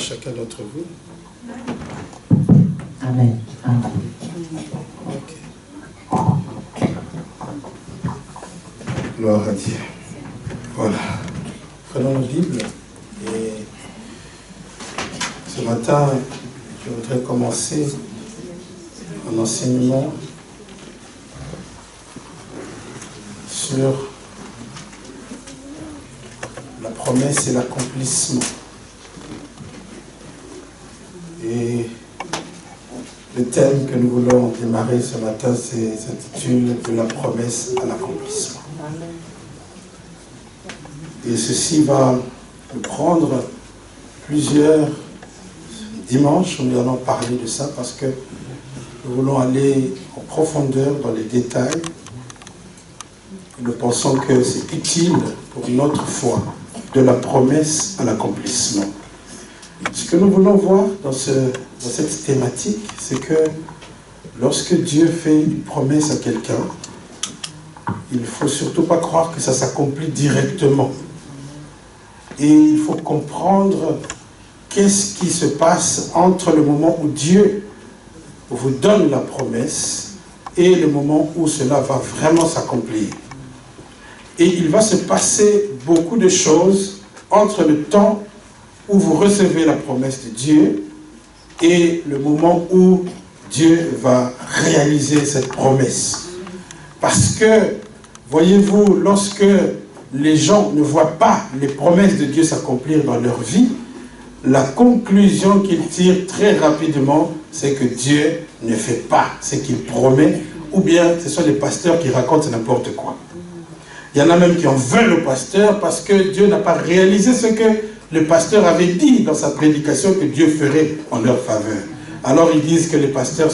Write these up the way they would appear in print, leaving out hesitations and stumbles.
chacun d'entre vous. Amen. Ok. Gloire à Dieu. Voilà. Prenons nos Bibles et ce matin, je voudrais commencer un enseignement sur la promesse et l'accomplissement. Et le thème que nous voulons démarrer ce matin s'intitule « De la promesse à l'accomplissement ». Et ceci va nous prendre plusieurs dimanches où nous allons parler de ça parce que nous voulons aller en profondeur dans les détails. Nous pensons que c'est utile pour notre foi, de la promesse à l'accomplissement. Ce que nous voulons voir dans cette thématique, c'est que lorsque Dieu fait une promesse à quelqu'un, il ne faut surtout pas croire que ça s'accomplit directement. Et il faut comprendre qu'est-ce qui se passe entre le moment où Dieu vous donne la promesse et le moment où cela va vraiment s'accomplir. Et il va se passer beaucoup de choses entre le temps où vous recevez la promesse de Dieu et le moment où Dieu va réaliser cette promesse. Parce que, voyez-vous, lorsque les gens ne voient pas les promesses de Dieu s'accomplir dans leur vie, la conclusion qu'ils tirent très rapidement, c'est que Dieu ne fait pas ce qu'il promet, ou bien ce sont les pasteurs qui racontent n'importe quoi. Il y en a même qui en veulent au pasteur parce que Dieu n'a pas réalisé ce que le pasteur avait dit dans sa prédication que Dieu ferait en leur faveur. Alors ils disent que les pasteurs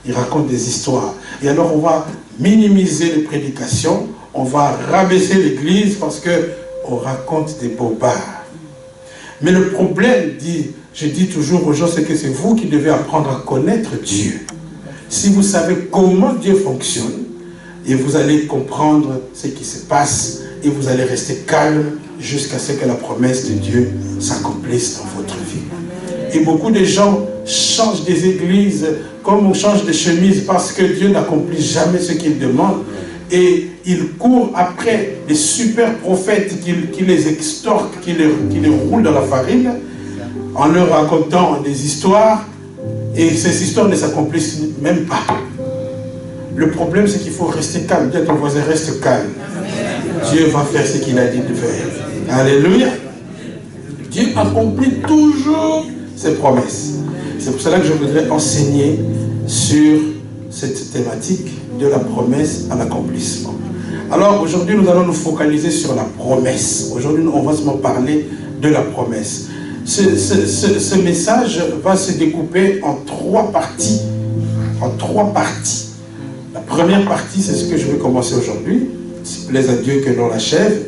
ils racontent des histoires. Et alors on va minimiser les prédications, on va rabaisser l'église parce qu'on raconte des bobards. Mais le problème, je dis toujours aux gens, c'est que c'est vous qui devez apprendre à connaître Dieu. Si vous savez comment Dieu fonctionne, et vous allez comprendre ce qui se passe, et vous allez rester calme jusqu'à ce que la promesse de Dieu s'accomplisse dans votre vie. Et beaucoup de gens changent des églises comme on change de chemise parce que Dieu n'accomplit jamais ce qu'il demande. Et ils courent après les super prophètes qui les extorquent, qui les roulent dans la farine, en leur racontant des histoires, et ces histoires ne s'accomplissent même pas. Le problème, c'est qu'il faut rester calme. Dis à ton voisin, reste calme. Dieu va faire ce qu'il a dit de faire. Alléluia. Dieu accomplit toujours ses promesses. C'est pour cela que je voudrais enseigner sur cette thématique de la promesse à l'accomplissement. Alors aujourd'hui, nous allons nous focaliser sur la promesse. Aujourd'hui, on va seulement parler de la promesse. Ce message va se découper en trois parties. En trois parties. La première partie, c'est ce que je vais commencer aujourd'hui. S'il plaise à Dieu que l'on l'achève.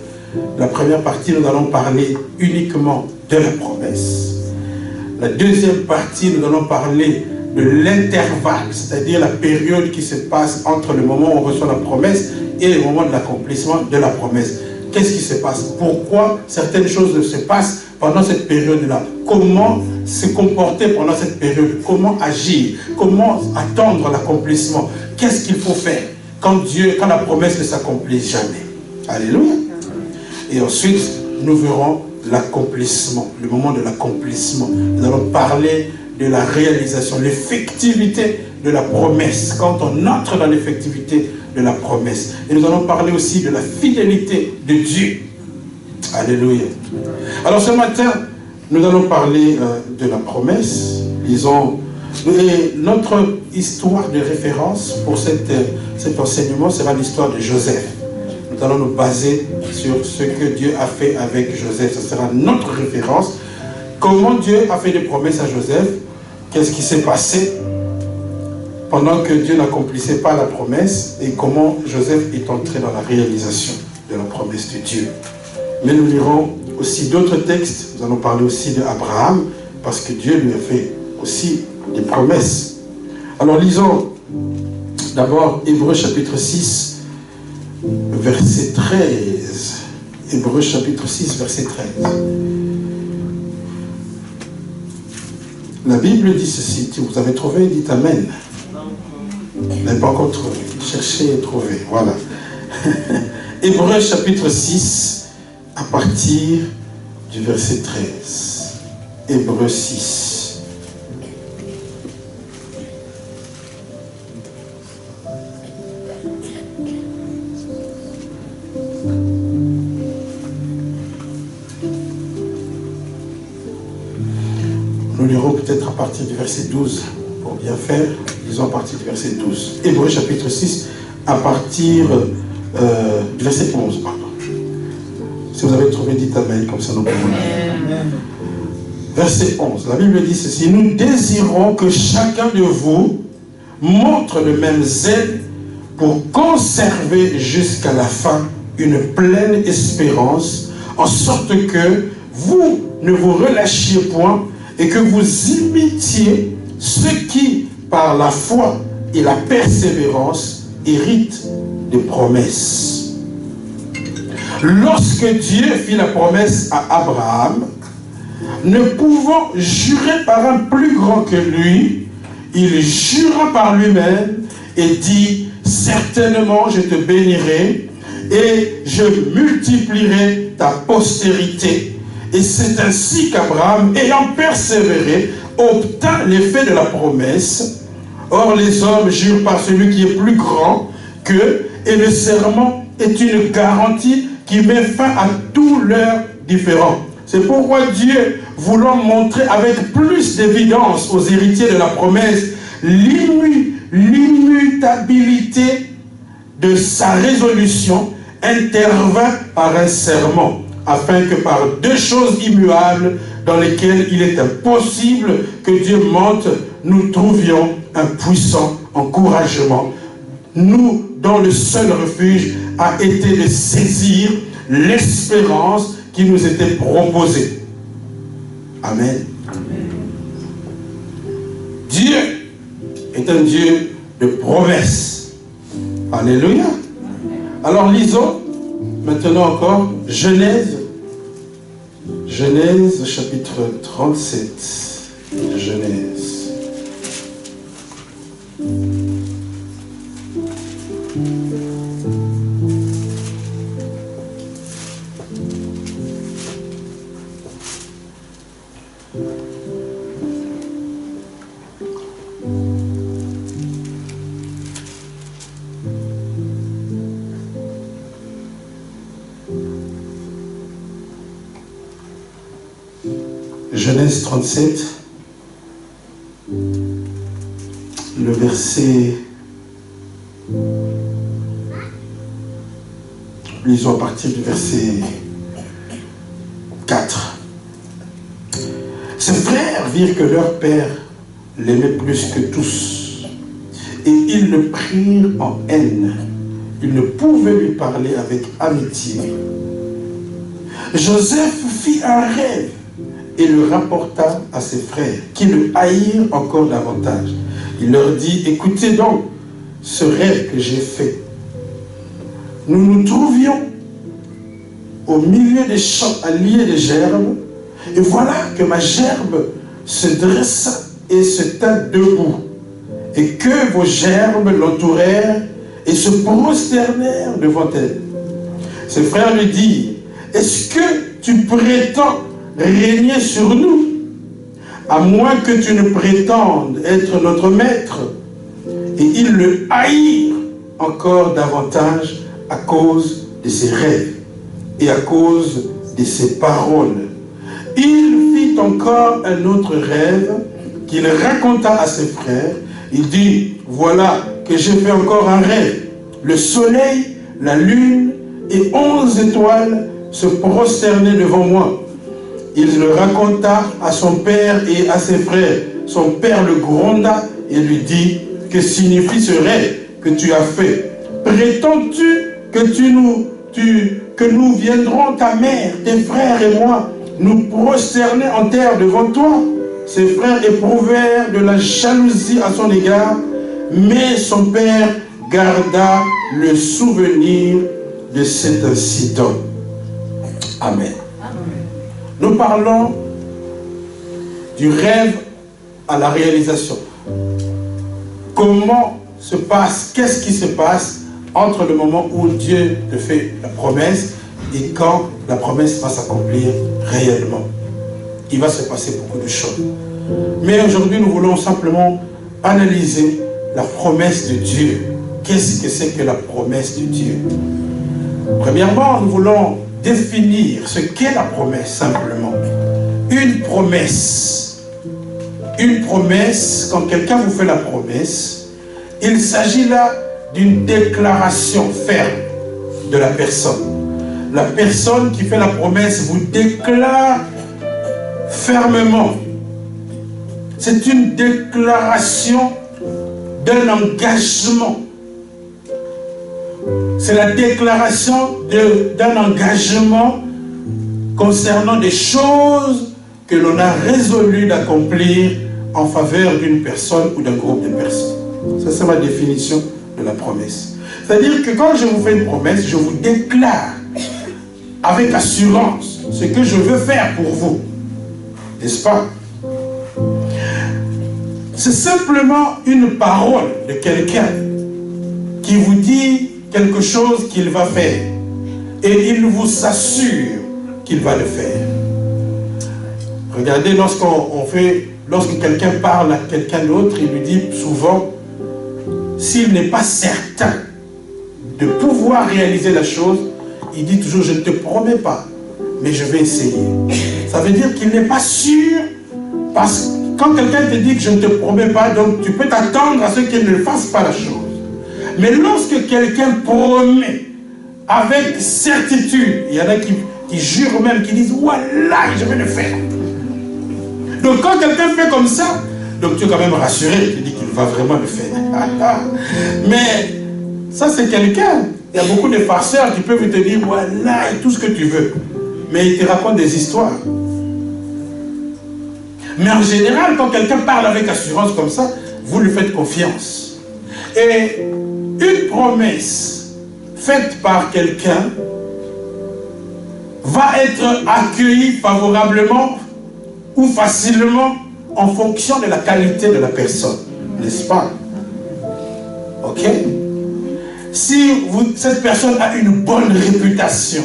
La première partie, nous allons parler uniquement de la promesse. La deuxième partie, nous allons parler de l'intervalle, c'est-à-dire la période qui se passe entre le moment où on reçoit la promesse et le moment de l'accomplissement de la promesse. Qu'est-ce qui se passe? Pourquoi certaines choses se passent pendant cette période-là? Comment se comporter pendant cette période? Comment agir? Comment attendre l'accomplissement? Qu'est-ce qu'il faut faire quand la promesse ne s'accomplit jamais? Alléluia. Et ensuite, nous verrons l'accomplissement, le moment de l'accomplissement. Nous allons parler de la réalisation, l'effectivité de la promesse, quand on entre dans l'effectivité de la promesse. Et nous allons parler aussi de la fidélité de Dieu. Alléluia. Alors ce matin, nous allons parler de la promesse. Disons, notre histoire de référence pour cet enseignement sera l'histoire de Joseph. Nous allons nous baser sur ce que Dieu a fait avec Joseph. Ce sera notre référence. Comment Dieu a fait des promesses à Joseph? Qu'est-ce qui s'est passé pendant que Dieu n'accomplissait pas la promesse? Et comment Joseph est entré dans la réalisation de la promesse de Dieu? Mais nous lirons aussi d'autres textes. Nous allons parler aussi d'Abraham, parce que Dieu lui a fait aussi des promesses. Alors lisons d'abord Hébreux chapitre 6, verset 13. Hébreux chapitre 6, verset 13. La Bible dit ceci, si vous avez trouvé, dites Amen. Vous n'avez pas encore trouvé. Cherchez et trouvez. Voilà. Hébreux chapitre 6, à partir du verset 13. Hébreux 6. Nous lirons peut-être à partir du verset 12 pour bien faire. Lisons à partir du verset 12. Hébreux chapitre 6, à partir du verset 11, pardon. Si vous avez trouvé, dites Amen, comme ça nous pouvons lire. Verset 11, la Bible dit ceci: nous désirons que chacun de vous montre le même zèle pour conserver jusqu'à la fin une pleine espérance, en sorte que vous ne vous relâchiez point et que vous imitiez ceux qui, par la foi et la persévérance, héritent des promesses. Lorsque Dieu fit la promesse à Abraham, ne pouvant jurer par un plus grand que lui, il jura par lui-même et dit: certainement je te bénirai et je multiplierai ta postérité. Et c'est ainsi qu'Abraham, ayant persévéré, obtint l'effet de la promesse. Or les hommes jurent par celui qui est plus grand qu'eux, et le serment est une garantie qui met fin à tous leurs différends. C'est pourquoi Dieu, voulant montrer avec plus d'évidence aux héritiers de la promesse l'immutabilité de sa résolution, intervint par un serment, afin que par deux choses immuables dans lesquelles il est impossible que Dieu mente, nous trouvions un puissant encouragement, nous dont le seul refuge a été de saisir l'espérance qui nous était proposée. Amen. Amen. Dieu est un Dieu de promesses. Alléluia. Alors lisons maintenant encore Genèse chapitre 37. Genèse. Genèse 37, le verset, lisons à partir du verset 4. Ses frères virent que leur père l'aimait plus que tous, et ils le prirent en haine. Ils ne pouvaient lui parler avec amitié. Joseph fit un rêve et le rapporta à ses frères, qui le haïrent encore davantage. Il leur dit: écoutez donc ce rêve que j'ai fait. Nous nous trouvions au milieu des champs à lier des gerbes, et voilà que ma gerbe se dressa et se tint debout, et que vos gerbes l'entourèrent et se prosternèrent devant elle. Ses frères lui dirent: est-ce que tu prétends régner sur nous, à moins que tu ne prétendes être notre maître? Et ils le haïrent encore davantage à cause de ses rêves et à cause de ses paroles. Il fit encore un autre rêve qu'il raconta à ses frères. Il dit: voilà que j'ai fait encore un rêve. Le soleil, la lune et 11 étoiles se prosternaient devant moi. Il le raconta à son père et à ses frères. Son père le gronda et lui dit: que signifie ce rêve que tu as fait? Prétends-tu que nous viendrons, ta mère, tes frères et moi, nous prosterner en terre devant toi? Ses frères éprouvèrent de la jalousie à son égard, mais son père garda le souvenir de cet incident. Amen. Nous parlons du rêve à la réalisation. Comment se passe, qu'est-ce qui se passe entre le moment où Dieu te fait la promesse et quand la promesse va s'accomplir réellement? Il va se passer beaucoup de choses. Mais aujourd'hui, nous voulons simplement analyser la promesse de Dieu. Qu'est-ce que c'est que la promesse de Dieu? Premièrement, nous voulons définir ce qu'est la promesse, simplement. Une promesse, quand quelqu'un vous fait la promesse, il s'agit là d'une déclaration ferme de la personne. La personne qui fait la promesse vous déclare fermement. C'est une déclaration d'un engagement. C'est la déclaration d'un engagement concernant des choses que l'on a résolu d'accomplir en faveur d'une personne ou d'un groupe de personnes. Ça, c'est ma définition de la promesse. C'est-à-dire que quand je vous fais une promesse, je vous déclare avec assurance ce que je veux faire pour vous. N'est-ce pas? C'est simplement une parole de quelqu'un qui vous dit quelque chose qu'il va faire. Et il vous assure qu'il va le faire. Regardez, lorsque quelqu'un parle à quelqu'un d'autre, il lui dit souvent, s'il n'est pas certain de pouvoir réaliser la chose, il dit toujours, je ne te promets pas, mais je vais essayer. Ça veut dire qu'il n'est pas sûr, parce que quand quelqu'un te dit que je ne te promets pas, donc tu peux t'attendre à ce qu'il ne fasse pas la chose. Mais lorsque quelqu'un promet avec certitude, il y en a qui jurent même, qui disent, voilà, je vais le faire. Donc quand quelqu'un fait comme ça, donc tu es quand même rassuré, tu dis qu'il va vraiment le faire. Mais ça c'est quelqu'un. Il y a beaucoup de farceurs qui peuvent te dire, voilà, et tout ce que tu veux. Mais ils te racontent des histoires. Mais en général, quand quelqu'un parle avec assurance comme ça, vous lui faites confiance. Et une promesse faite par quelqu'un va être accueillie favorablement ou facilement en fonction de la qualité de la personne. N'est-ce pas? Ok? Si cette personne a une bonne réputation,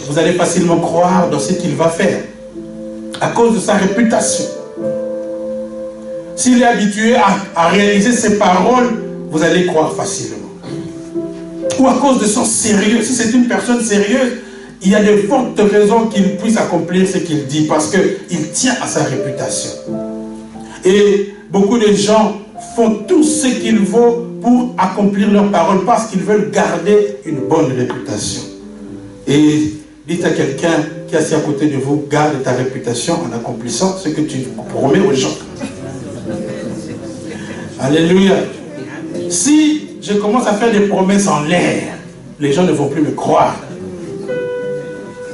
vous allez facilement croire dans ce qu'il va faire à cause de sa réputation. S'il est habitué à réaliser ses paroles, vous allez croire facilement. Ou à cause de son sérieux. Si c'est une personne sérieuse, il y a de fortes raisons qu'il puisse accomplir ce qu'il dit parce qu'il tient à sa réputation. Et beaucoup de gens font tout ce qu'il faut pour accomplir leurs paroles parce qu'ils veulent garder une bonne réputation. Et dites à quelqu'un qui est assis à côté de vous, garde ta réputation en accomplissant ce que tu promets aux gens. Alléluia. Si je commence à faire des promesses en l'air, les gens ne vont plus me croire.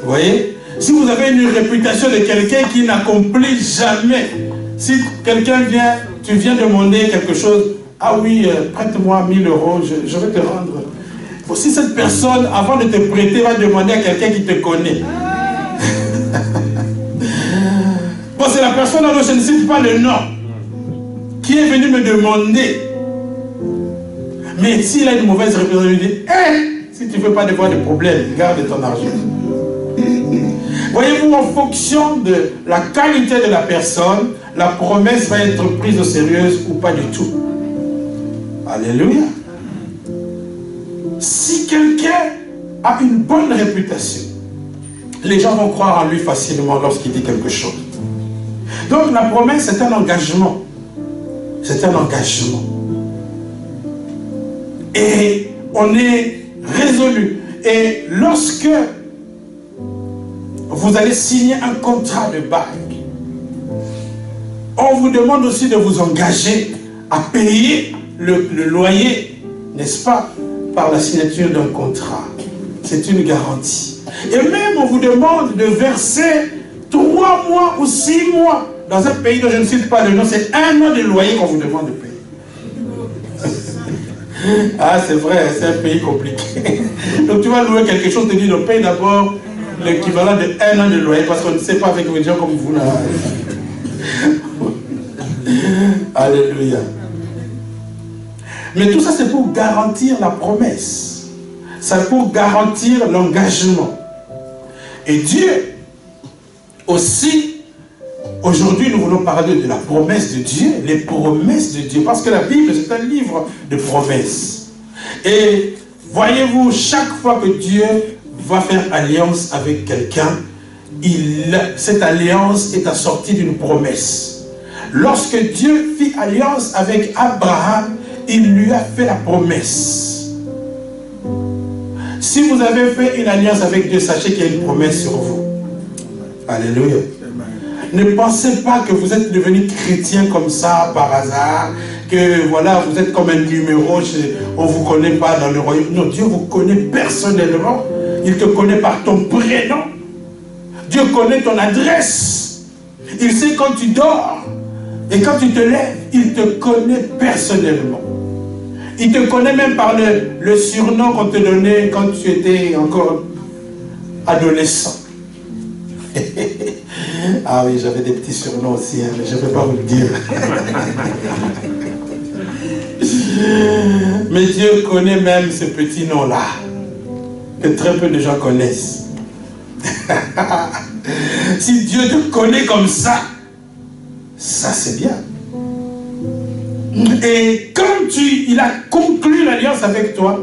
Vous voyez? Si vous avez une réputation de quelqu'un qui n'accomplit jamais, si quelqu'un vient, tu viens demander quelque chose, ah oui, prête-moi 1000 €, je vais te rendre. Si cette personne, avant de te prêter, va demander à quelqu'un qui te connaît. Bon, c'est la personne dont je ne cite pas le nom, qui est venu me demander. Mais s'il a une mauvaise réputation, il dit, si tu ne veux pas avoir de problème, garde ton argent. Voyez-vous, en fonction de la qualité de la personne, la promesse va être prise au sérieux ou pas du tout. Alléluia. Si quelqu'un a une bonne réputation, les gens vont croire en lui facilement lorsqu'il dit quelque chose. Donc la promesse, c'est un engagement. C'est un engagement. Et on est résolu. Et lorsque vous allez signer un contrat de bail, on vous demande aussi de vous engager à payer le loyer, n'est-ce pas, par la signature d'un contrat. C'est une garantie. Et même on vous demande de verser 3 mois ou 6 mois dans un pays dont je ne cite pas le nom, c'est 1 an de loyer qu'on vous demande de payer. Ah, c'est vrai, c'est un pays compliqué. Donc tu vas louer quelque chose, tu dis, on paye d'abord l'équivalent de 1 an de loyer, parce qu'on ne sait pas avec des gens comme vous là. Alléluia. Mais tout ça, c'est pour garantir la promesse. C'est pour garantir l'engagement. Et Dieu, aussi, aujourd'hui, nous voulons parler de la promesse de Dieu, les promesses de Dieu. Parce que la Bible, c'est un livre de promesses. Et voyez-vous, chaque fois que Dieu va faire alliance avec quelqu'un, cette alliance est assortie d'une promesse. Lorsque Dieu fit alliance avec Abraham, il lui a fait la promesse. Si vous avez fait une alliance avec Dieu, sachez qu'il y a une promesse sur vous. Alléluia. Ne pensez pas que vous êtes devenu chrétien comme ça, par hasard, que voilà, vous êtes comme un numéro, on ne vous connaît pas dans le royaume. Non, Dieu vous connaît personnellement. Il te connaît par ton prénom. Dieu connaît ton adresse. Il sait quand tu dors. Et quand tu te lèves, il te connaît personnellement. Il te connaît même par le surnom qu'on te donnait quand tu étais encore adolescent. Ah oui, j'avais des petits surnoms aussi, hein, mais je ne vais pas vous le dire. Mais Dieu connaît même ce petit nom-là, que très peu de gens connaissent. Si Dieu te connaît comme ça, ça c'est bien. Et quand il a conclu l'alliance avec toi,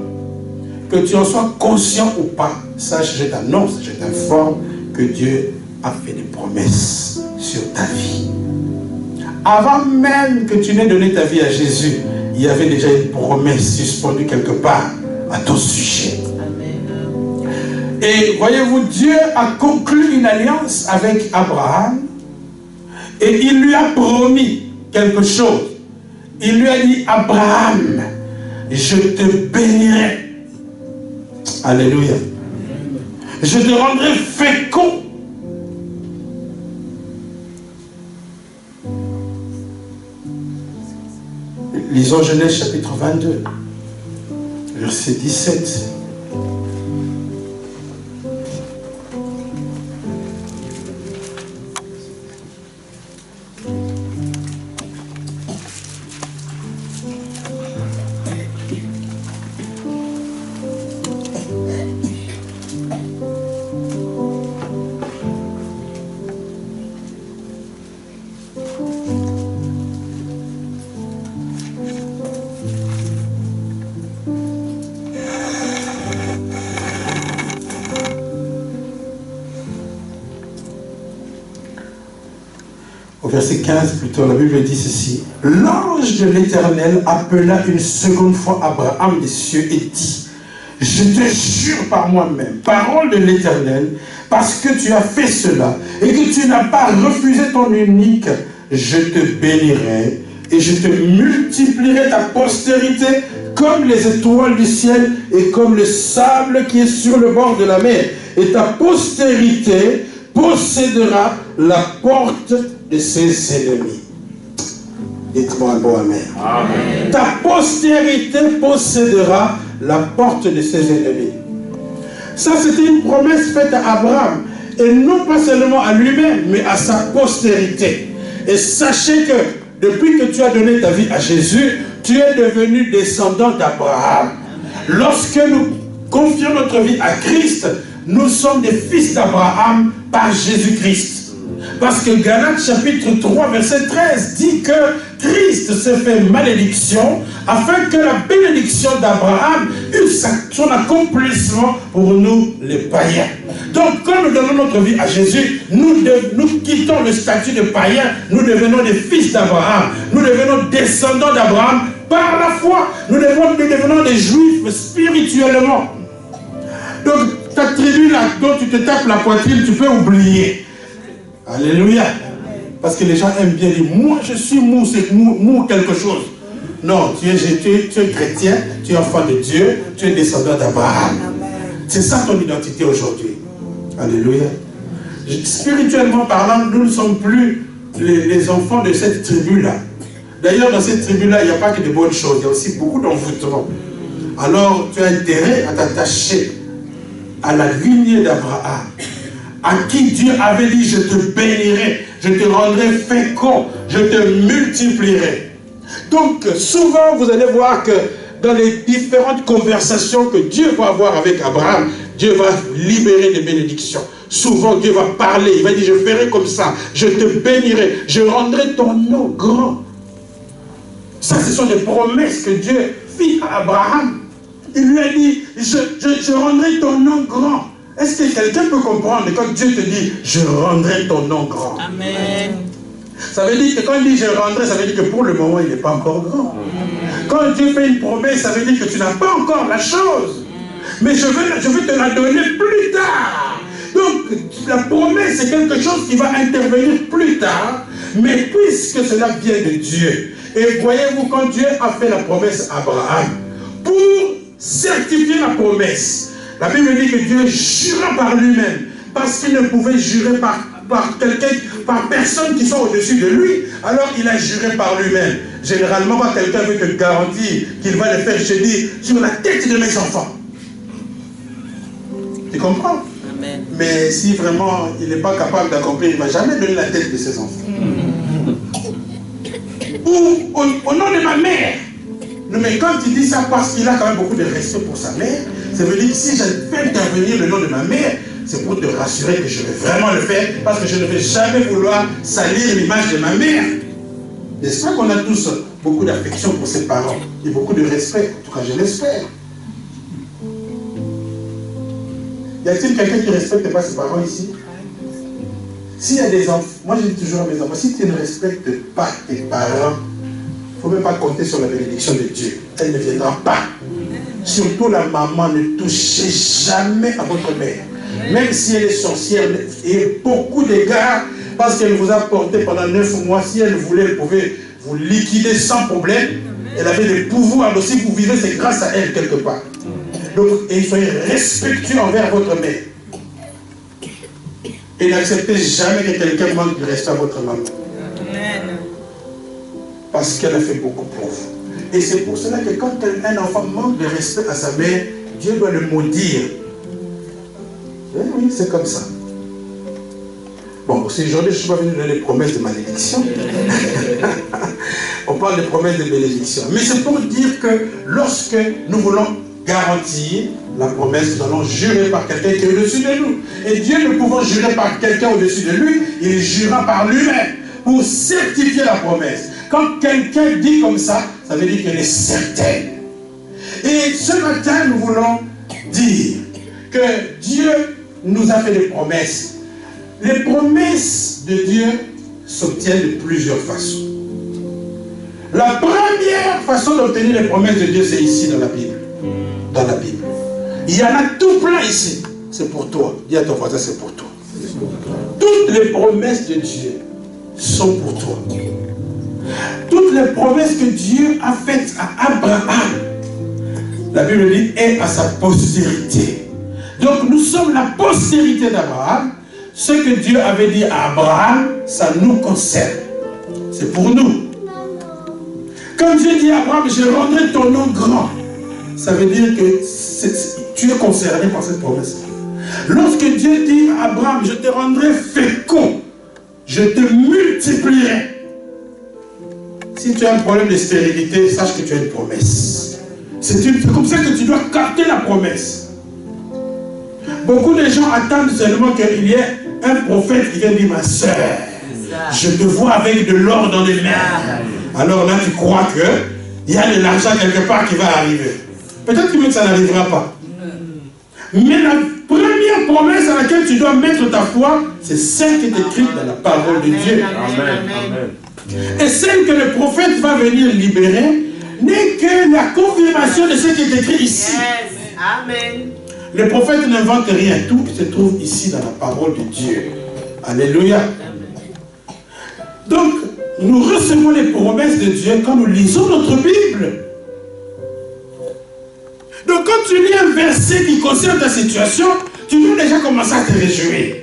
que tu en sois conscient ou pas, sache, je t'annonce, je t'informe que Dieu a fait des promesses sur ta vie. Avant même que tu n'aies donné ta vie à Jésus, il y avait déjà une promesse suspendue quelque part à ton sujet. Amen. Et voyez-vous, Dieu a conclu une alliance avec Abraham et il lui a promis quelque chose. Il lui a dit, Abraham, je te bénirai. Alléluia. Je te rendrai fécond. Lisons Genèse chapitre 22, verset 17. Verset 15 plutôt, la Bible dit ceci. L'ange de l'Éternel appela une seconde fois Abraham des cieux et dit, je te jure par moi-même, parole de l'Éternel, parce que tu as fait cela et que tu n'as pas refusé ton unique, je te bénirai et je te multiplierai ta postérité comme les étoiles du ciel et comme le sable qui est sur le bord de la mer. Et ta postérité possédera la porte de ses ennemis. Dites-moi un bon amen. Amen. Ta postérité possédera la porte de ses ennemis. Ça, c'était une promesse faite à Abraham. Et non pas seulement à lui-même, mais à sa postérité. Et sachez que depuis que tu as donné ta vie à Jésus, tu es devenu descendant d'Abraham. Lorsque nous confions notre vie à Christ, nous sommes des fils d'Abraham par Jésus-Christ. Parce que Galates chapitre 3 verset 13 dit que Christ s'est fait malédiction afin que la bénédiction d'Abraham eût son accomplissement pour nous les païens. Donc quand nous donnons notre vie à Jésus, nous quittons le statut de païen, nous devenons des fils d'Abraham, nous devenons descendants d'Abraham par la foi, nous devenons des juifs spirituellement. Donc ta tribu là dont tu te tapes la poitrine, tu peux oublier. Alléluia. Parce que les gens aiment bien dire, moi je suis mou, c'est mou quelque chose. Non, tu es chrétien, tu es enfant de Dieu, tu es descendant d'Abraham. C'est ça ton identité aujourd'hui. Alléluia. Spirituellement parlant, nous ne sommes plus les enfants de cette tribu-là. D'ailleurs, dans cette tribu-là, il n'y a pas que de bonnes choses, il y a aussi beaucoup d'envoûtements. Alors, tu as intérêt à t'attacher à la lignée d'Abraham, à qui Dieu avait dit, je te bénirai, je te rendrai fécond, je te multiplierai. Donc, souvent, vous allez voir que dans les différentes conversations que Dieu va avoir avec Abraham, Dieu va libérer des bénédictions. Souvent, Dieu va parler, il va dire, je ferai comme ça, je te bénirai, je rendrai ton nom grand. Ça, ce sont des promesses que Dieu fit à Abraham. Il lui a dit, je rendrai ton nom grand. Est-ce que quelqu'un peut comprendre quand Dieu te dit, je rendrai ton nom grand? Amen. Ça veut dire que quand il dit je rendrai, ça veut dire que pour le moment, il n'est pas encore grand. Quand Dieu fait une promesse, ça veut dire que tu n'as pas encore la chose. Mais je veux te la donner plus tard. Donc, la promesse, c'est quelque chose qui va intervenir plus tard. Mais puisque cela vient de Dieu. Et voyez-vous, quand Dieu a fait la promesse à Abraham, pour certifier la promesse, la Bible dit que Dieu jura par lui-même. Parce qu'il ne pouvait jurer par personne qui soit au-dessus de lui, alors il a juré par lui-même. Généralement, quand quelqu'un veut te garantir qu'il va le faire, je dis, sur la tête de mes enfants. Tu comprends? Amen. Mais si vraiment il n'est pas capable d'accomplir, il ne va jamais donner la tête de ses enfants. Ou au nom de ma mère. Non, mais quand il dit ça, parce qu'il a quand même beaucoup de respect pour sa mère, ça veut dire que si je fais intervenir le nom de ma mère, c'est pour te rassurer que je vais vraiment le faire, parce que je ne vais jamais vouloir salir l'image de ma mère. N'est-ce pas qu'on a tous beaucoup d'affection pour ses parents et beaucoup de respect? En tout cas, je l'espère. Y a-t-il quelqu'un qui ne respecte pas ses parents ici? S'il y a des enfants, moi je dis toujours à mes enfants, si tu ne respectes pas tes parents, il ne faut même pas compter sur la bénédiction de Dieu. Elle ne viendra pas. Surtout la maman, ne touchez jamais à votre mère. Même si elle est sorcière, et beaucoup d'égards, parce qu'elle vous a porté pendant 9 mois, si elle voulait, elle pouvait vous liquider sans problème. Elle avait des pouvoirs, donc si vous vivez, c'est grâce à elle quelque part. Donc, et soyez respectueux envers votre mère. Et n'acceptez jamais que quelqu'un manque de respect à votre maman. Parce qu'elle a fait beaucoup pour vous. Et c'est pour cela que quand un enfant manque de respect à sa mère, Dieu doit le maudire. Oui, c'est comme ça. Bon, aujourd'hui, je ne suis pas venu donner des promesses de malédiction. On parle de promesses de bénédiction. Mais c'est pour dire que lorsque nous voulons garantir la promesse, nous allons jurer par quelqu'un qui est au-dessus de nous. Et Dieu, ne pouvant jurer par quelqu'un au-dessus de lui, il jura par lui-même pour certifier la promesse. Quand quelqu'un dit comme ça, ça veut dire qu'elle est certaine. Et ce matin, nous voulons dire que Dieu nous a fait des promesses. Les promesses de Dieu s'obtiennent de plusieurs façons. La première façon d'obtenir les promesses de Dieu, c'est ici dans la Bible. Dans la Bible. Il y en a tout plein ici. C'est pour toi. Dis à ton voisin, c'est pour toi. Toutes les promesses de Dieu sont pour toi. Toutes les promesses que Dieu a faites à Abraham, la Bible dit, et à sa postérité. Donc nous sommes la postérité d'Abraham. Ce que Dieu avait dit à Abraham, ça nous concerne. C'est pour nous. Quand Dieu dit à Abraham, je rendrai ton nom grand, ça veut dire que tu es concerné par cette promesse. Lorsque Dieu dit à Abraham, je te rendrai fécond, je te multiplierai. Si tu as un problème de stérilité, sache que tu as une promesse. C'est comme ça que tu dois capter la promesse. Beaucoup de gens attendent seulement qu'il y ait un prophète qui vient dire, ma soeur, je te vois avec de l'or dans les mains. Alors là, tu crois qu'il y a de l'argent quelque part qui va arriver. Peut-être que ça n'arrivera pas. Mais la première promesse à laquelle tu dois mettre ta foi, c'est celle qui est écrite dans la parole de Dieu. Amen. Et celle que le prophète va venir libérer n'est que la confirmation de ce qui est écrit ici. Amen. Le prophète n'invente rien, tout se trouve ici dans la parole de Dieu. Alléluia. Donc, nous recevons les promesses de Dieu quand nous lisons notre Bible. Donc, quand tu lis un verset qui concerne ta situation, tu dois déjà commencer à te réjouir.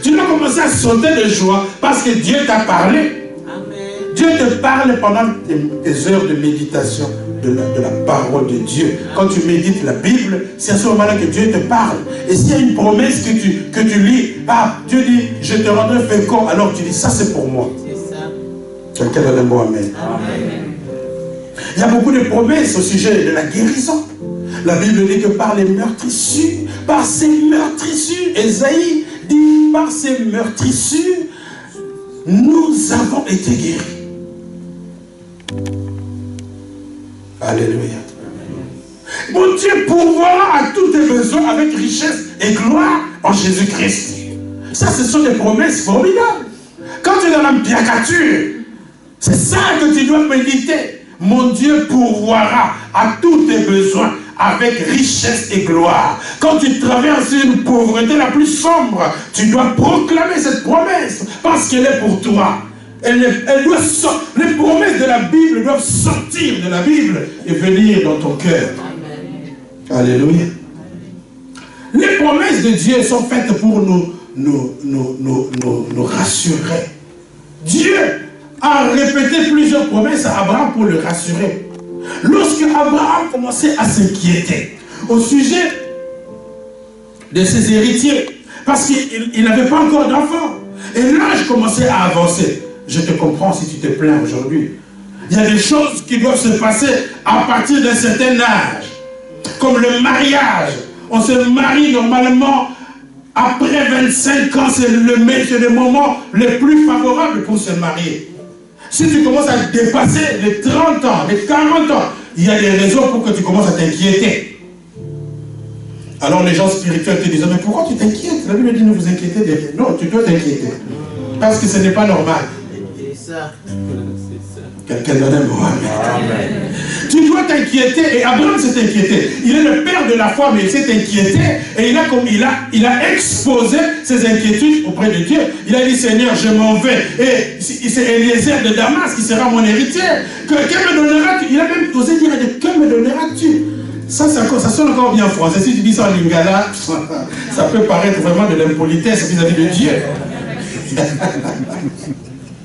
Tu dois commencer à sauter de joie parce que Dieu t'a parlé. Amen. Dieu te parle pendant tes heures de méditation de la parole de Dieu. Quand tu médites la Bible, c'est à ce moment-là que Dieu te parle. Et s'il y a une promesse que tu lis, Dieu dit, je te rendrai fécond, alors tu dis, ça c'est pour moi. C'est ça. Quelqu'un donne un bon amen. Amen. Il y a beaucoup de promesses au sujet de la guérison. La Bible dit que par les meurtrissures, par ces meurtrissures, Ésaïe dit par ces meurtrissures, nous avons été guéris. Alléluia. Mon Dieu pourvoira à tous tes besoins avec richesse et gloire en Jésus-Christ. Ça, ce sont des promesses formidables. Quand tu es dans l'ambiacature, c'est ça que tu dois méditer. Mon Dieu pourvoira à tous tes besoins avec richesse et gloire. Quand tu traverses une pauvreté la plus sombre, tu dois proclamer cette promesse parce qu'elle est pour toi. Elle doit les promesses de la Bible doivent sortir de la Bible et venir dans ton cœur. Alléluia. Les promesses de Dieu sont faites pour nous rassurer. Dieu a répété plusieurs promesses à Abraham pour le rassurer. Lorsque Abraham commençait à s'inquiéter au sujet de ses héritiers, parce qu'il n'avait pas encore d'enfants, et l'âge commençait à avancer. Je te comprends si tu te plains aujourd'hui. Il y a des choses qui doivent se passer à partir d'un certain âge. Comme le mariage. On se marie normalement après 25 ans, c'est le moment le plus favorable pour se marier. Si tu commences à dépasser les 30 ans, les 40 ans, il y a des raisons pour que tu commences à t'inquiéter. Alors les gens spirituels te disent, mais pourquoi tu t'inquiètes? La Bible dit, ne vous inquiétez de rien. Non, tu dois t'inquiéter. Parce que ce n'est pas normal. Quelqu'un donne un mot. Amen. Tu dois t'inquiéter, et Abraham s'est inquiété. Il est le père de la foi, mais il s'est inquiété, et il a exposé ses inquiétudes auprès de Dieu. Il a dit, Seigneur, je m'en vais. Et c'est Eliezer de Damas qui sera mon héritier. Que me donneras-tu? Il a même osé dire, que me donneras-tu? Ça sonne encore bien en français. Si tu dis ça en lingala, ça peut paraître vraiment de l'impolitesse vis-à-vis de Dieu.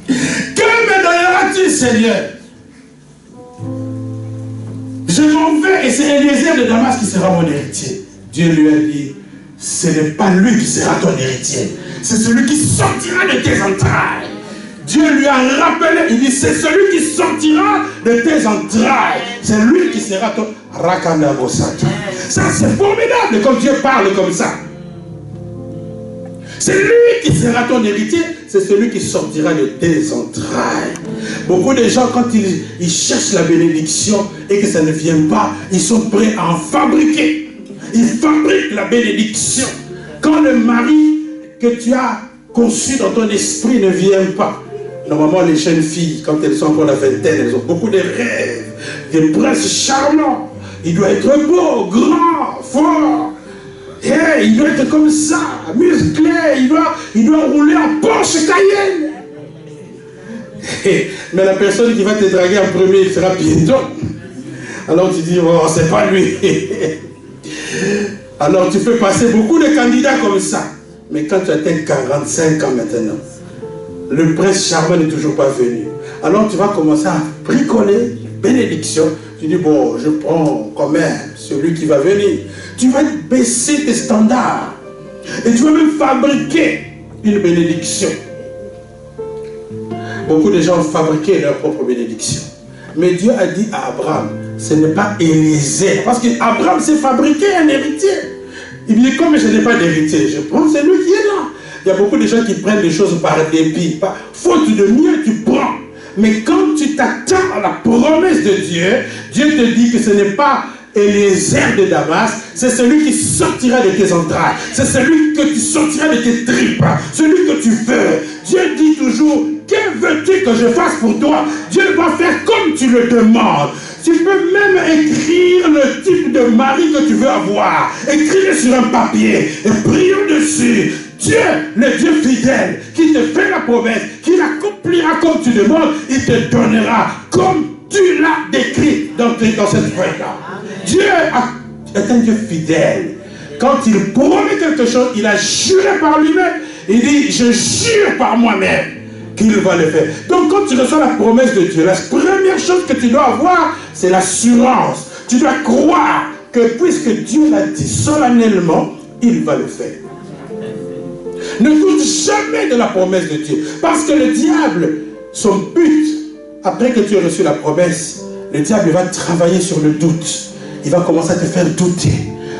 Que me donneras-tu, Seigneur? Je m'en vais et c'est Eliezer de Damas qui sera mon héritier. Dieu lui a dit, ce n'est pas lui qui sera ton héritier, c'est celui qui sortira de tes entrailles. Dieu lui a rappelé, il dit, c'est celui qui sortira de tes entrailles. C'est lui qui sera ton... Ça, c'est formidable quand Dieu parle comme ça. C'est lui qui sera ton héritier, c'est celui qui sortira de tes entrailles. Beaucoup de gens, quand ils cherchent la bénédiction et que ça ne vient pas, ils sont prêts à en fabriquer. Ils fabriquent la bénédiction. Quand le mari que tu as conçu dans ton esprit ne vient pas, normalement les jeunes filles, quand elles sont encore la vingtaine, elles ont beaucoup de rêves, des princes charmants. Il doit être beau, grand, fort. Hey, il doit être comme ça, musclé, il doit rouler en Porsche Cayenne. Hey, mais la personne qui va te draguer en premier, il sera piéton. Alors tu dis, oh, c'est pas lui. Alors tu fais passer beaucoup de candidats comme ça. Mais quand tu atteins 45 ans maintenant, le prince charmant n'est toujours pas venu. Alors tu vas commencer à bricoler bénédiction. Tu dis, bon, je prends quand même celui qui va venir. Tu vas baisser tes standards. Et tu vas même fabriquer une bénédiction. Beaucoup de gens ont fabriqué leur propre bénédiction. Mais Dieu a dit à Abraham, ce n'est pas Élisée. Parce qu'Abraham s'est fabriqué un héritier. Il dit, comme je n'ai pas d'héritier, je prends celui qui est là. Il y a beaucoup de gens qui prennent les choses par dépit. Faute de mieux, tu prends. Mais quand tu t'attends à la promesse de Dieu, Dieu te dit que ce n'est pas Eliezer de Damas, c'est celui qui sortira de tes entrailles. C'est celui que tu sortiras de tes tripes. Celui que tu veux. Dieu dit toujours, que veux-tu que je fasse pour toi? Dieu va faire comme tu le demandes. Tu peux même écrire le type de mari que tu veux avoir. Écrire sur un papier et prions dessus. Dieu, le Dieu fidèle, qui te fait la promesse, qui l'accomplira comme tu demandes, il te donnera comme tu l'as décrit dans cette feuille-là. Dieu est un Dieu fidèle. Quand il promet quelque chose, il a juré par lui-même. Il dit, je jure par moi-même qu'il va le faire. Donc quand tu reçois la promesse de Dieu, la première chose que tu dois avoir, c'est l'assurance. Tu dois croire que puisque Dieu l'a dit solennellement, il va le faire. Ne doute jamais de la promesse de Dieu. Parce que le diable, son but, après que tu aies reçu la promesse, le diable va travailler sur le doute. Il va commencer à te faire douter.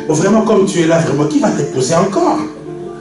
Bon, vraiment, comme tu es là, vraiment, qui va t'épouser encore?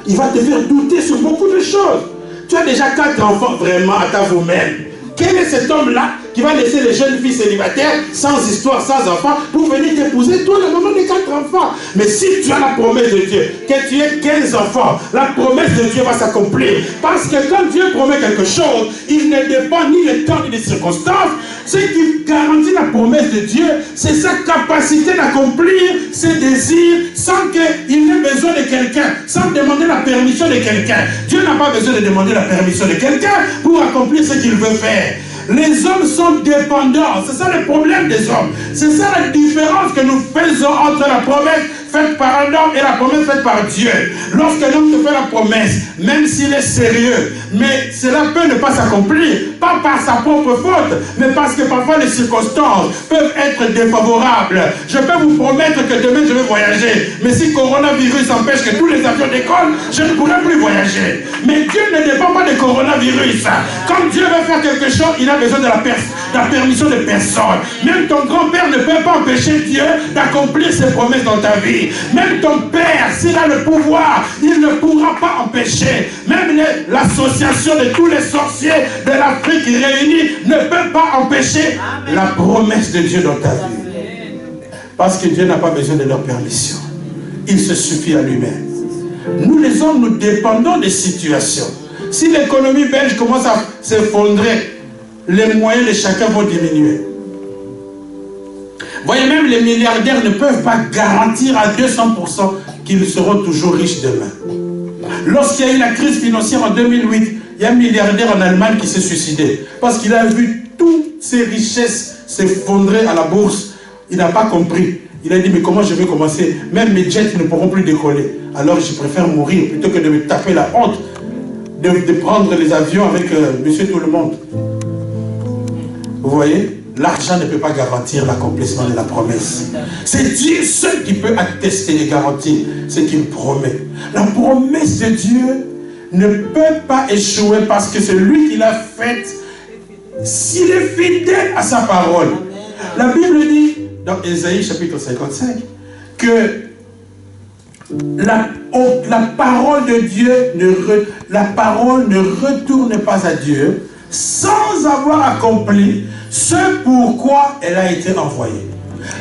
Il va te faire douter sur beaucoup de choses. Tu as déjà 4 enfants, vraiment, à ta vous-même. Quel est cet homme-là qui va laisser les jeunes filles célibataires, sans histoire, sans enfants, pour venir t'épouser, toi, le moment des 4 enfants? Mais si tu as la promesse de Dieu, que tu aies 15 enfants, la promesse de Dieu va s'accomplir. Parce que quand Dieu promet quelque chose, il ne dépend ni du temps ni des circonstances. Ce qui garantit la promesse de Dieu, c'est sa capacité d'accomplir ses désirs sans qu'il ait besoin de quelqu'un, sans demander la permission de quelqu'un. Dieu n'a pas besoin de demander la permission de quelqu'un pour accomplir ce qu'il veut faire. Les hommes sont dépendants. C'est ça le problème des hommes. C'est ça la différence que nous faisons entre la promesse faite par un homme et la promesse faite par Dieu. Lorsque l'homme te fait la promesse, même s'il est sérieux, mais cela peut ne pas s'accomplir, pas par sa propre faute, mais parce que parfois les circonstances peuvent être défavorables. Je peux vous promettre que demain je vais voyager, mais si le coronavirus empêche que tous les avions décollent, je ne pourrai plus voyager. Mais Dieu ne dépend pas du coronavirus. Quand Dieu veut faire quelque chose, il a besoin de la permission de personne. Même ton grand-père ne peut pas empêcher Dieu d'accomplir ses promesses dans ta vie. Même ton père, s'il a le pouvoir, il ne pourra pas empêcher. Même l'association de tous les sorciers de l'Afrique réunis ne peut pas empêcher la promesse de Dieu dans ta vie. Parce que Dieu n'a pas besoin de leur permission. Il se suffit à lui-même. Nous les hommes, nous dépendons des situations. Si l'économie belge commence à s'effondrer, les moyens de chacun vont diminuer. Voyez, même les milliardaires ne peuvent pas garantir à 200% qu'ils seront toujours riches demain. Lorsqu'il y a eu la crise financière en 2008, il y a un milliardaire en Allemagne qui s'est suicidé parce qu'il a vu toutes ses richesses s'effondrer à la bourse. Il n'a pas compris. Il a dit, mais comment je vais commencer? Même mes jets ne pourront plus décoller. Alors je préfère mourir plutôt que de me taper la honte de prendre les avions avec monsieur tout le monde. Vous voyez? L'argent ne peut pas garantir l'accomplissement de la promesse. C'est Dieu seul qui peut attester et garantir ce qu'il promet. La promesse de Dieu ne peut pas échouer parce que c'est lui qui l'a faite. S'il est fidèle à sa parole. La Bible dit dans Ésaïe chapitre 55 que la parole de Dieu la parole ne retourne pas à Dieu sans avoir accompli ce pourquoi elle a été envoyée.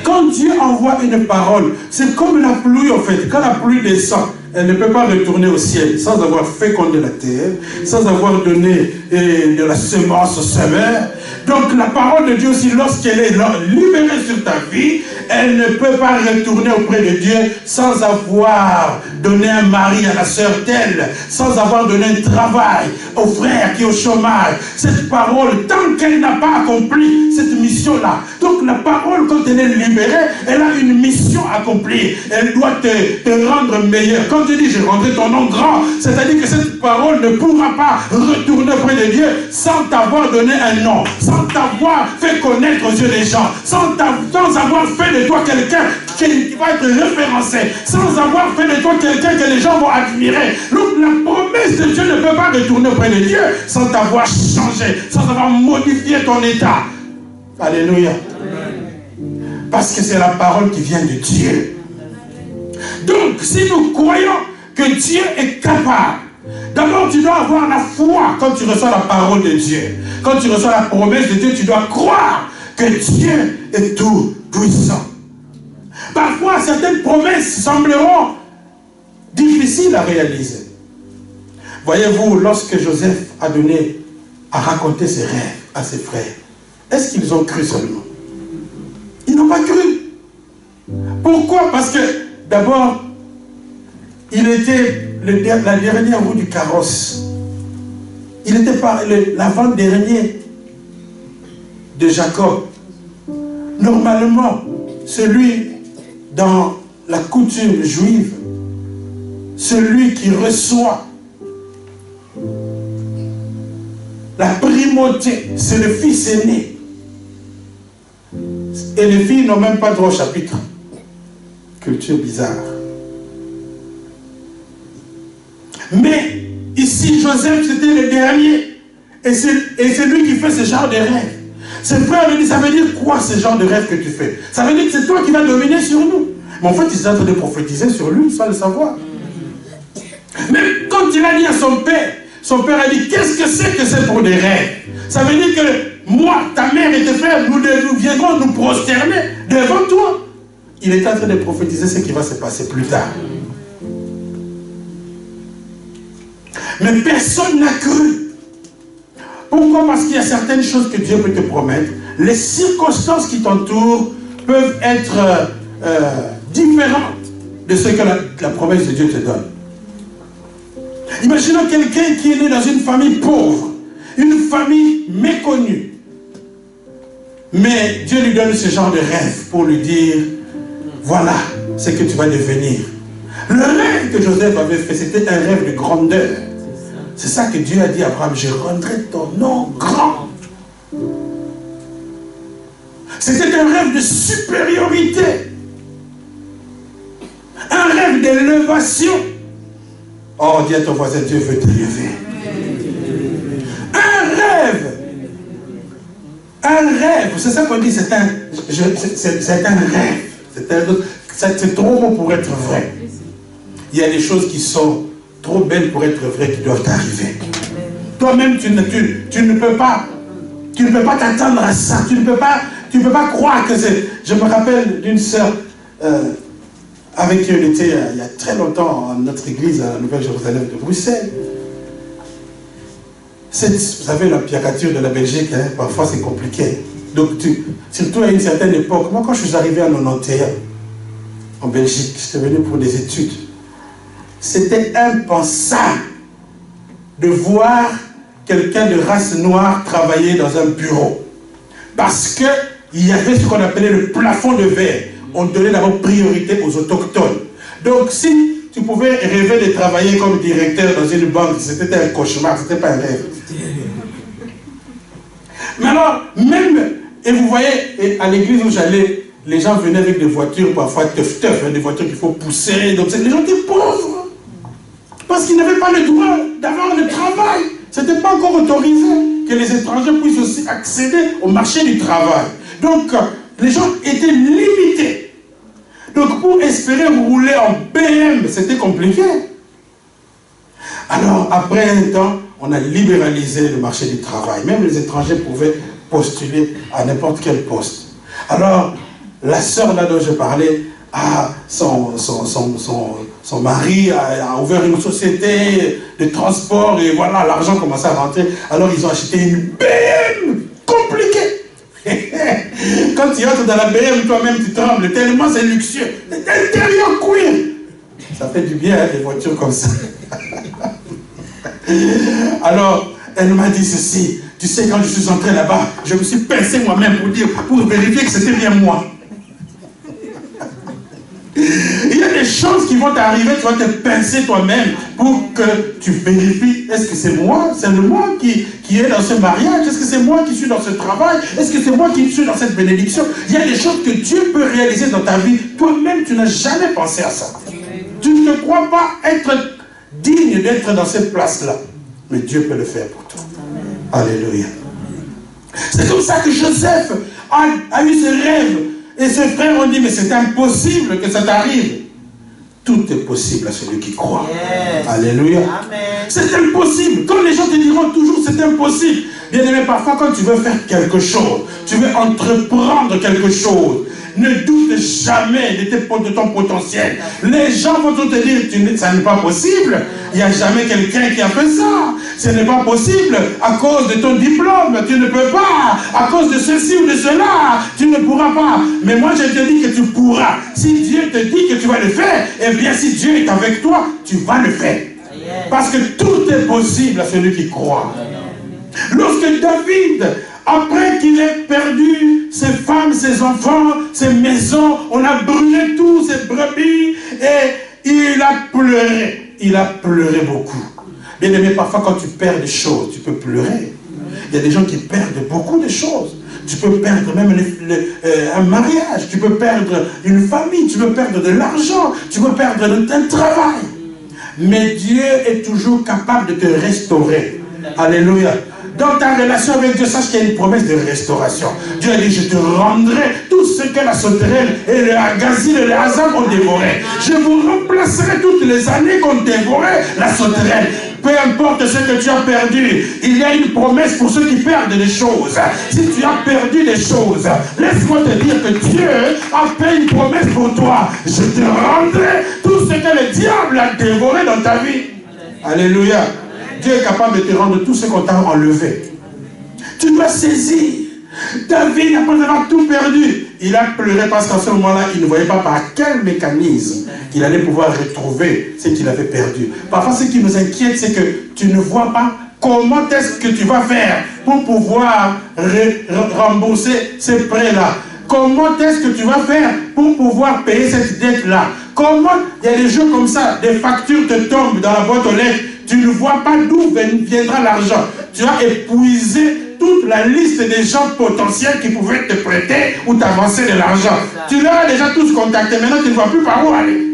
Quand Dieu envoie une parole, c'est comme la pluie en fait. Quand la pluie descend, elle ne peut pas retourner au ciel sans avoir fécondé la terre, sans avoir donné de la semence au semeur. Donc la parole de Dieu aussi, lorsqu'elle est libérée sur ta vie, elle ne peut pas retourner auprès de Dieu sans avoir donné un mari à la sœur telle, sans avoir donné un travail au frère qui est au chômage. Cette parole, tant qu'elle n'a pas accompli cette mission-là, donc la parole, quand elle est libérée, elle a une mission à accomplir. Elle doit te rendre meilleur. Quand tu dis, je rendrai ton nom grand, c'est-à-dire que cette parole ne pourra pas retourner auprès de Dieu sans t'avoir donné un nom, sans t'avoir fait connaître aux yeux des gens, sans avoir fait de toi quelqu'un qui va être référencé, sans avoir fait de toi quelqu'un que les gens vont admirer. Donc la promesse de Dieu ne peut pas retourner auprès de Dieu sans t'avoir changé, sans avoir modifié ton état. Alléluia. Parce que c'est la parole qui vient de Dieu. Donc si nous croyons que Dieu est capable, d'abord tu dois avoir la foi quand tu reçois la parole de Dieu. Quand tu reçois la promesse de Dieu, tu dois croire que Dieu est tout puissant. Parfois, certaines promesses sembleront difficiles à réaliser. Voyez-vous, lorsque Joseph a raconté ses rêves à ses frères, est-ce qu'ils ont cru seulement? Ils n'ont pas cru. Pourquoi? Parce que, d'abord, il était la dernière roue du carrosse. Il était l'avant-dernier de Jacob. Normalement, celui dans la coutume juive, celui qui reçoit la primauté, c'est le fils aîné. Et les filles n'ont même pas droit au chapitre. Culture bizarre. Mais ici, Joseph, c'était le dernier. Et c'est lui qui fait ce genre de rêve. Ses frères lui disent, ça veut dire quoi ce genre de rêve que tu fais? Ça veut dire que c'est toi qui vas dominer sur nous. Mais en fait, ils sont en train de prophétiser sur lui sans le savoir. Mais quand il a dit à son père a dit, qu'est-ce que c'est pour des rêves? Ça veut dire que moi, ta mère et tes frères, nous viendrons nous prosterner devant toi. Il est en train de prophétiser ce qui va se passer plus tard. Mais personne n'a cru. Pourquoi? Parce qu'il y a certaines choses que Dieu peut te promettre. Les circonstances qui t'entourent peuvent être différentes de ce que la promesse de Dieu te donne. Imaginons quelqu'un qui est né dans une famille pauvre, une famille méconnue. Mais Dieu lui donne ce genre de rêve pour lui dire, voilà ce que tu vas devenir. Le rêve que Joseph avait fait, c'était un rêve de grandeur. C'est ça que Dieu a dit à Abraham, je rendrai ton nom grand. C'était un rêve de supériorité. Un rêve d'élévation. Oh, dis à ton voisin, Dieu veut t'élever. Un rêve. Un rêve. C'est ça qu'on dit, c'est un rêve. C'est trop beau pour être vrai. Il y a des choses qui sont trop belles pour être vraies qui doivent arriver. Toi-même, tu ne peux pas t'attendre à ça. Tu ne peux pas croire que c'est... Je me rappelle d'une sœur avec qui on était il y a très longtemps à notre église à la Nouvelle-Jérusalem de Bruxelles. Vous savez, la piacature de la Belgique, hein, parfois c'est compliqué. Donc, surtout à une certaine époque, moi quand je suis arrivé en 91, en Belgique, j'étais venu pour des études. C'était impensable de voir quelqu'un de race noire travailler dans un bureau. Parce qu'il y avait ce qu'on appelait le plafond de verre. On donnait d'abord priorité aux autochtones. Donc si tu pouvais rêver de travailler comme directeur dans une banque, c'était un cauchemar, c'était pas un rêve. Mais alors, même, et vous voyez, à l'église où j'allais, les gens venaient avec des voitures, parfois teuf-teuf, des voitures qu'il faut pousser. Donc c'est des gens étaient pauvres. Parce qu'ils n'avaient pas le droit d'avoir le travail. Ce n'était pas encore autorisé que les étrangers puissent aussi accéder au marché du travail. Donc, les gens étaient limités. Donc, pour espérer rouler en BM, c'était compliqué. Alors, après un temps, on a libéralisé le marché du travail. Même les étrangers pouvaient postuler à n'importe quel poste. Alors, la sœur là dont je parlais, son mari a ouvert une société de transport et voilà, l'argent commençait à rentrer. Alors, ils ont acheté une BM compliquée. Quand tu entres dans la BM, toi-même tu trembles, tellement c'est luxueux. L'intérieur cuir. Ça fait du bien, hein, des voitures comme ça. Alors, elle m'a dit ceci. Tu sais, quand je suis entré là-bas, je me suis pincé moi-même pour vérifier que c'était bien moi. Il y a des choses qui vont t'arriver, tu vas te pincer toi-même pour que tu vérifies, est-ce que c'est moi? C'est moi qui est dans ce mariage? Est-ce que c'est moi qui suis dans ce travail? Est-ce que c'est moi qui suis dans cette bénédiction? Il y a des choses que Dieu peut réaliser dans ta vie. Toi-même, tu n'as jamais pensé à ça. Tu ne crois pas être digne d'être dans cette place-là. Mais Dieu peut le faire pour toi. Alléluia. C'est comme ça que Joseph a eu ce rêve. Et ses frères ont dit, mais c'est impossible que ça t'arrive. Tout est possible à celui qui croit. Yes. Alléluia. C'est impossible. Quand les gens te diront toujours c'est impossible. Bien aimé, parfois quand tu veux faire quelque chose, tu veux entreprendre quelque chose, ne doute jamais de ton potentiel. Les gens vont te dire, ça n'est pas possible. Il n'y a jamais quelqu'un qui a fait ça. Ce n'est pas possible. À cause de ton diplôme, tu ne peux pas. À cause de ceci ou de cela, tu ne pourras pas. Mais moi, je te dis que tu pourras. Si Dieu te dit que tu vas le faire, eh bien, si Dieu est avec toi, tu vas le faire. Parce que tout est possible à celui qui croit. Lorsque David, après qu'il ait perdu ses femmes, ses enfants, ses maisons, on a brûlé tous ses brebis et il a pleuré. Il a pleuré beaucoup. Bien aimé, parfois quand tu perds des choses, tu peux pleurer. Il y a des gens qui perdent beaucoup de choses. Tu peux perdre même un mariage, tu peux perdre une famille, tu peux perdre de l'argent, tu peux perdre un travail. Mais Dieu est toujours capable de te restaurer. Alléluia. Dans ta relation avec Dieu, sache qu'il y a une promesse de restauration. Dieu a dit, je te rendrai tout ce que la sauterelle et le gazelle et le hasard ont dévoré. Je vous remplacerai toutes les années qu'ont dévoré la sauterelle. Peu importe ce que tu as perdu, il y a une promesse pour ceux qui perdent des choses. Si tu as perdu des choses, laisse-moi te dire que Dieu a fait une promesse pour toi. Je te rendrai tout ce que le diable a dévoré dans ta vie. Alléluia. Dieu est capable de te rendre tout ce qu'on t'a enlevé. Tu dois saisir. David, après avoir tout perdu, il a pleuré parce qu'en ce moment-là, il ne voyait pas par quel mécanisme il allait pouvoir retrouver ce qu'il avait perdu. Parfois, ce qui nous inquiète, c'est que tu ne vois pas comment est-ce que tu vas faire pour pouvoir rembourser ces prêts-là. Comment est-ce que tu vas faire pour pouvoir payer cette dette-là? Comment, il y a des jeux comme ça, des factures te tombent dans la boîte aux lettres, tu ne vois pas d'où viendra l'argent. Tu as épuisé toute la liste des gens potentiels qui pouvaient te prêter ou t'avancer de l'argent. Tu leur as déjà tous contactés, maintenant tu ne vois plus par où aller.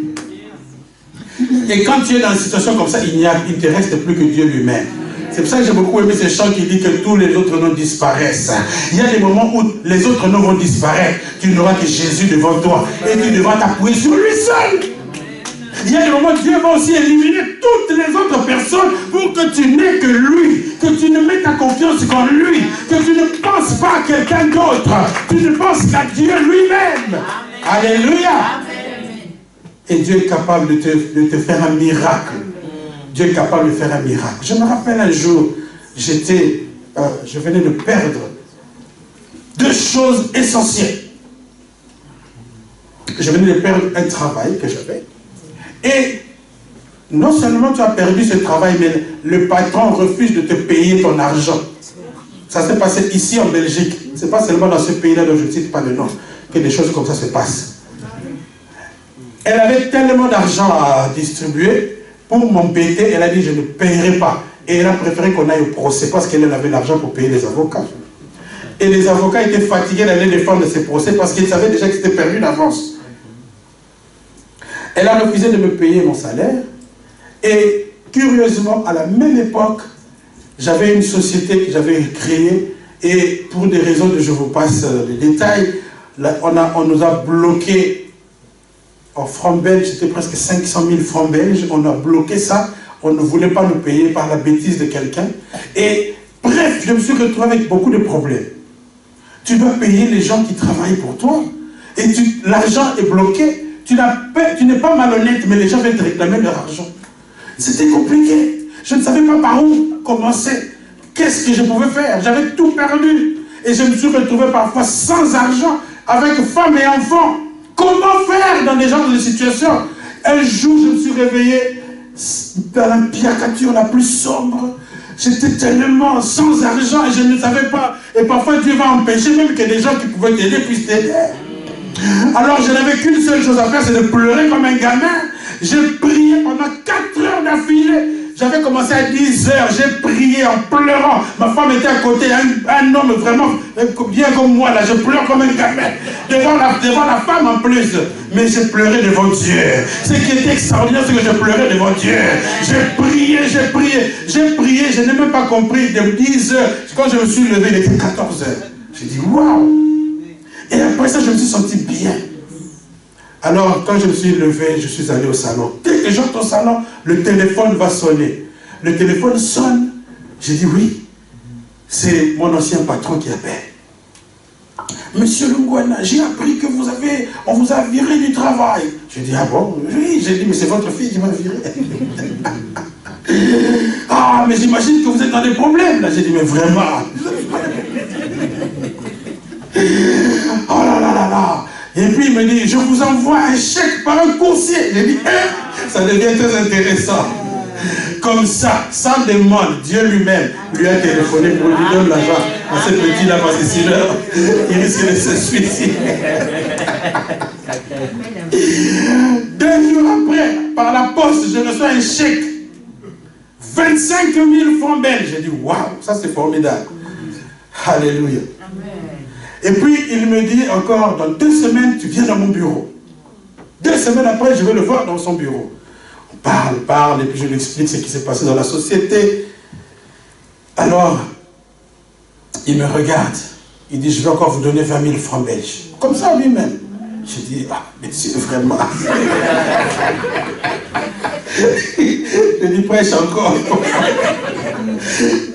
Et quand tu es dans une situation comme ça, il ne te reste plus que Dieu lui-même. C'est pour ça que j'ai beaucoup aimé ce chant qui dit que tous les autres noms disparaissent. Il y a des moments où les autres noms vont disparaître. Tu n'auras que Jésus devant toi. Et tu devras t'appuyer sur lui seul. Il y a des moments où Dieu va aussi éliminer toutes les autres personnes pour que tu n'aies que lui. Que tu ne mettes ta confiance qu'en lui. Que tu ne penses pas à quelqu'un d'autre. Tu ne penses qu'à Dieu lui-même. Alléluia. Et Dieu est capable de te faire un miracle. Dieu est capable de faire un miracle. Je me rappelle un jour, je venais de perdre deux choses essentielles. Je venais de perdre un travail que j'avais. Et non seulement tu as perdu ce travail, mais le patron refuse de te payer ton argent. Ça s'est passé ici en Belgique. Ce n'est pas seulement dans ce pays-là dont je ne cite pas le nom que des choses comme ça se passent. Elle avait tellement d'argent à distribuer. Pour m'embêter, elle a dit je ne paierai pas. Et elle a préféré qu'on aille au procès parce qu'elle avait l'argent pour payer les avocats. Et les avocats étaient fatigués d'aller défendre ces procès parce qu'ils savaient déjà que c'était perdu d'avance. Elle a refusé de me payer mon salaire. Et curieusement, à la même époque, j'avais une société que j'avais créée. Et pour des raisons je vous passe les détails, là, on nous a bloqué. En francs belges, c'était presque 500 000 francs belges. On a bloqué ça. On ne voulait pas nous payer par la bêtise de quelqu'un. Et bref, je me suis retrouvé avec beaucoup de problèmes. Tu dois payer les gens qui travaillent pour toi. Et l'argent est bloqué. Tu n'es pas malhonnête, mais les gens viennent te réclamer leur argent. C'était compliqué. Je ne savais pas par où commencer. Qu'est-ce que je pouvais faire? J'avais tout perdu. Et je me suis retrouvé parfois sans argent, avec femme et enfants. Comment faire dans des genres de situations? Un jour, je me suis réveillé dans la piacature la plus sombre. J'étais tellement sans argent et je ne savais pas. Et parfois, Dieu va empêcher même que des gens qui pouvaient t'aider puissent t'aider. Alors, je n'avais qu'une seule chose à faire, c'est de pleurer comme un gamin. J'ai prié pendant 4 heures d'affilée. J'avais commencé à 10 heures, j'ai prié en pleurant. Ma femme était à côté, un homme vraiment bien comme moi, là, je pleure comme un gamin. Devant la femme en plus. Mais j'ai pleuré devant Dieu. Ce qui était extraordinaire, c'est que je pleurais devant Dieu. J'ai prié, je n'ai même pas compris. De 10 heures, quand je me suis levé, il était 14 heures. J'ai dit, waouh! Et après ça, je me suis senti bien. Alors, quand je me suis levé, je suis allé au salon. Dès que j'entre au salon, le téléphone va sonner. Le téléphone sonne. J'ai dit oui. C'est mon ancien patron qui appelle. Monsieur Lungwana, j'ai appris que on vous a viré du travail. J'ai dit, ah bon? Oui, j'ai dit, mais c'est votre fille qui m'a viré. Ah, mais j'imagine que vous êtes dans des problèmes. Là, j'ai dit, mais vraiment. Oh là là là là. Et puis il me dit, je vous envoie un chèque par un coursier. J'ai dit, ça devient très intéressant. Comme ça, sans demande, Dieu lui-même lui a téléphoné pour lui donner l'argent à ce petit-là parce que sinon, il risque de se suicider. 2 jours après, par la poste, je reçois un chèque. 25 000 francs belges. J'ai dit, waouh, ça c'est formidable. Alléluia. Et puis, il me dit encore, dans 2 semaines, tu viens dans mon bureau. 2 semaines après, je vais le voir dans son bureau. On parle, et puis je lui explique ce qui s'est passé dans la société. Alors, Il me regarde. Il dit, je vais encore vous donner 20 000 francs belges. Comme ça lui-même. Je dis, ah, mais c'est vraiment... Je dis, prêche encore.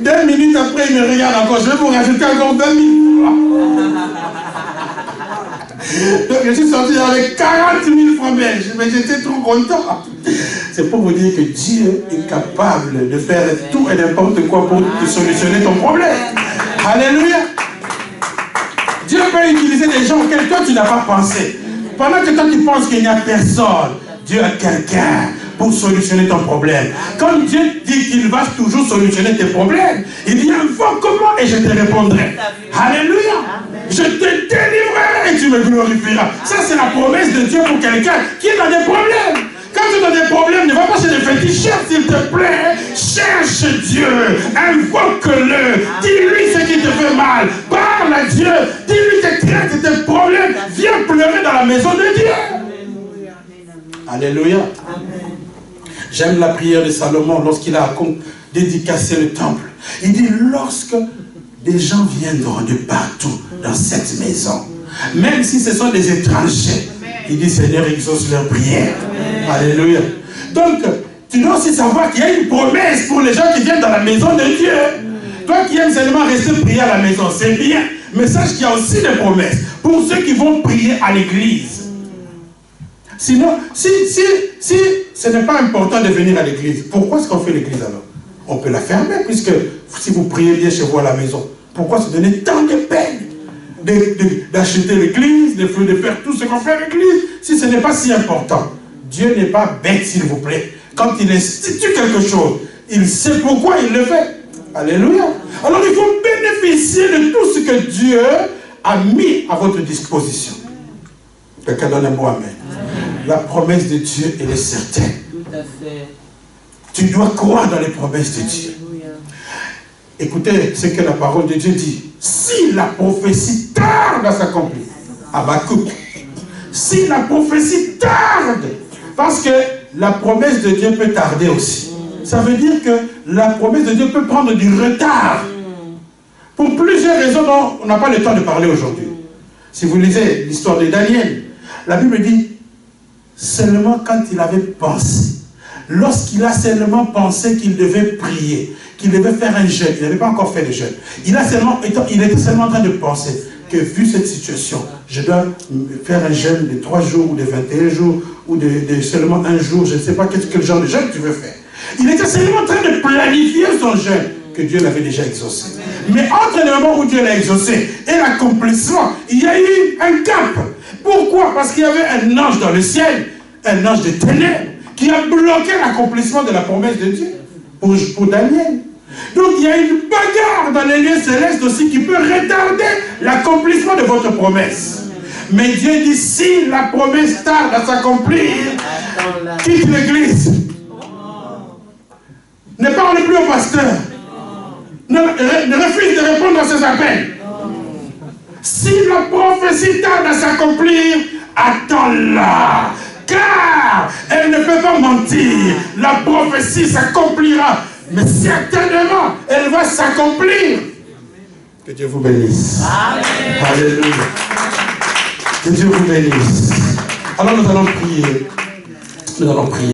2 minutes après, il me regarde encore. Je vais vous rajouter encore 20 000 francs. Donc je suis sorti avec 40 000 francs belges. Mais j'étais trop content. C'est pour vous dire que Dieu est capable de faire tout et n'importe quoi pour te solutionner ton problème. Alléluia. Dieu peut utiliser des gens auxquels toi tu n'as pas pensé. Pendant que toi tu penses qu'il n'y a personne, Dieu a quelqu'un pour solutionner ton problème. Comme Dieu dit qu'il va toujours solutionner tes problèmes, il dit invoque-moi et je te répondrai. Alléluia. Je te délivrerai et tu me glorifieras. Ça c'est la promesse de Dieu pour quelqu'un qui est dans des problèmes. Quand tu as des problèmes, ne va pas chez les fétichistes, s'il te plaît. Cherche Dieu, invoque-le, dis-lui ce qui te fait mal, parle à Dieu, dis-lui tes craintes et tes problèmes, viens pleurer dans la maison de Dieu. Alléluia. J'aime la prière de Salomon lorsqu'il a dédicacé le temple. Il dit, lorsque des gens viendront de partout dans cette maison, même si ce sont des étrangers, il dit, Seigneur, exauce leur prière. Alléluia. Donc, tu dois aussi savoir qu'il y a une promesse pour les gens qui viennent dans la maison de Dieu. Toi qui aimes seulement rester prier à la maison, c'est bien. Mais sache qu'il y a aussi des promesses pour ceux qui vont prier à l'église. Sinon, si ce n'est pas important de venir à l'église, pourquoi est-ce qu'on fait l'église alors? On peut la fermer, puisque si vous priez bien chez vous à la maison, pourquoi se donner tant de peine d'acheter l'église, de faire tout ce qu'on fait à l'église, si ce n'est pas si important? Dieu n'est pas bête, s'il vous plaît. Quand il institue quelque chose, il sait pourquoi il le fait. Alléluia. Alors il faut bénéficier de tout ce que Dieu a mis à votre disposition. Quelqu'un donne un mot amen. La promesse de Dieu, elle est certaine. Tout à fait. Tu dois croire dans les promesses de Dieu. Écoutez ce que la parole de Dieu dit. Si la prophétie tarde à s'accomplir, Habakkuk, si la prophétie tarde, parce que la promesse de Dieu peut tarder aussi. Ça veut dire que la promesse de Dieu peut prendre du retard. Pour plusieurs raisons dont on n'a pas le temps de parler aujourd'hui. Si vous lisez l'histoire de Daniel, la Bible dit, seulement quand il avait pensé, lorsqu'il a seulement pensé qu'il devait prier, qu'il devait faire un jeûne, il n'avait pas encore fait de jeûne, il était seulement en train de penser que vu cette situation, je dois faire un jeûne de 3 jours ou de 21 jours ou de seulement 1 jour, je ne sais pas quel genre de jeûne tu veux faire. Il était seulement en train de planifier son jeûne que Dieu l'avait déjà exaucé. Mais entre le moment où Dieu l'a exaucé et l'accomplissement, il y a eu un gap. Pourquoi? Parce qu'il y avait un ange dans le ciel, un ange de ténèbres, qui a bloqué l'accomplissement de la promesse de Dieu pour Daniel. Donc il y a une bagarre dans les lieux célestes aussi qui peut retarder l'accomplissement de votre promesse. Mais Dieu dit, si la promesse tarde à s'accomplir, quitte l'église. Ne parle plus au pasteur. Ne refuse de répondre à ses appels. Si la prophétie tarde à s'accomplir, attends-la. Car elle ne peut pas mentir. La prophétie s'accomplira. Mais certainement, elle va s'accomplir. Que Dieu vous bénisse. Amen. Alléluia. Que Dieu vous bénisse. Alors nous allons prier. Nous allons prier.